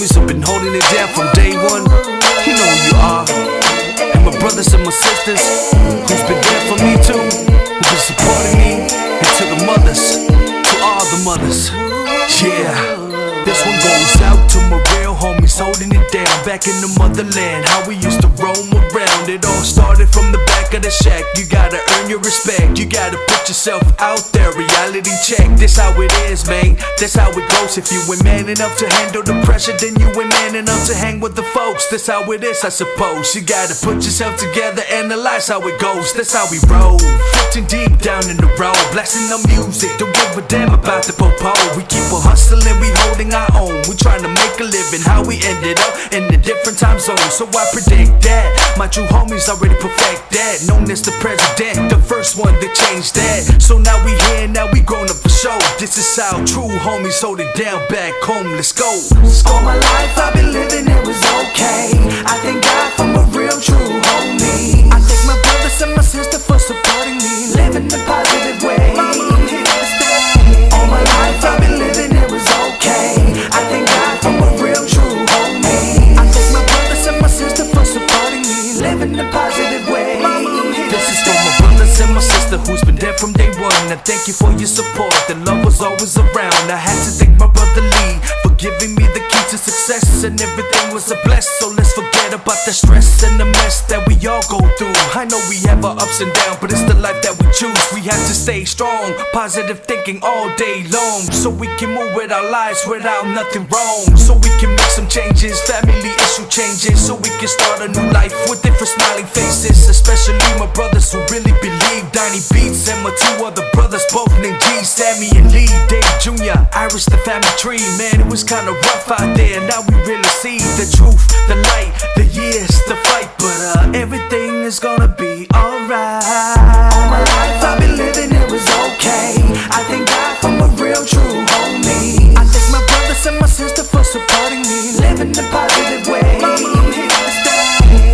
homies who've been holding it down from day one. You know who you are. And my brothers and my sisters who's been there for me too, who've been supporting me. And to the mothers, to all the mothers, yeah. This one goes out to my real homies holding it down back in the motherland. How we used to roam around. It all started from the back of the shack. You gotta earn your respect, you gotta put yourself out there. Reality check, this how it is, man. That's how it goes. If you ain't man enough to handle the pressure, then you ain't man enough to hang with the folks. That's how it is, I suppose. You gotta put yourself together, analyze how it goes. That's how we roll, 15 deep down in the road, blasting the music, don't give a damn about the popo. We keep on hustling, we holding our own. We trying to make a living, how we ended up in a different time zone. So I predict that my true homies already perfect that. Known as the president, the first one to change that. So now we here, now we grown up for show. This is how true homies hold it down back home. Let's go. All my life I've been living, it was okay. I thank God for my real true homie. I thank my brothers and my sister for supporting me, living the positive way. All my life I've been living, it was okay. I thank God for my real true homie. I thank my brothers and my sister for supporting me, living the positive way. This is for my brothers and my sister who's been there from day one. I thank you for your support, the love was always around. I had to thank my brother Lee for giving me the key to success, and everything was a bless. So let's forget about the stress and the mess that we all go through. I know we have our ups and downs, but it's the life that we choose. We have to stay strong, positive thinking all day long, so we can move with our lives without nothing wrong. So we can make some changes, family issue changes, so we can start a new life with different smiling faces. Especially my brothers who really believe. Donnie Beats and my two other brothers, both named G, Sammy and Lee, Dave Jr., Irish the family tree. Man, it was kinda rough out there, now we really see the truth, the light, the years, the fight. But everything is gonna be alright. All my life I've been living, it was okay. I thank God for my real true homie. I thank my brothers and my sister for supporting me, living the positive way.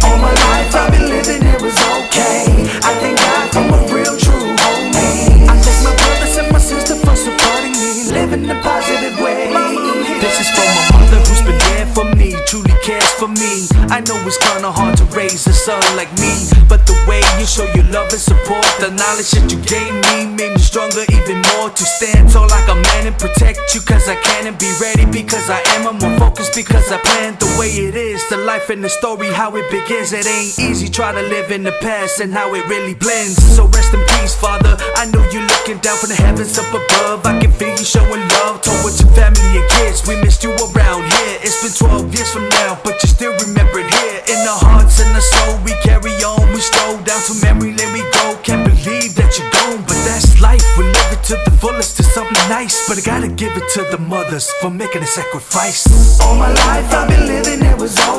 All my life I've been living, it was okay. I thank God for my real true homie. I thank my brothers and my sister for supporting me, living the positive way. This is for my mother who's been there for me, truly cares for me. I know it's kinda hard to raise a son like me, but the way you show your love and support, the knowledge that you gave me made me stronger even more. To stand tall like a man and protect you, cause I can, and be ready because I am. I'm more focused because I planned the way it is. The life and the story, how it begins. It ain't easy, try to live in the past and how it really blends. So rest in peace, Father. I know you're looking down from the heavens up above. I can feel you showing love towards your family and kids. We missed you around here. It's been 12 years from now, but you still remember it here. In our hearts and our soul, we carry on. We stroll down to memory lane we go. Can't believe that you're gone, but that's life. We live it to the fullest, to something nice. But I gotta give it to the mothers for making a sacrifice. All my life I've been living, it was okay.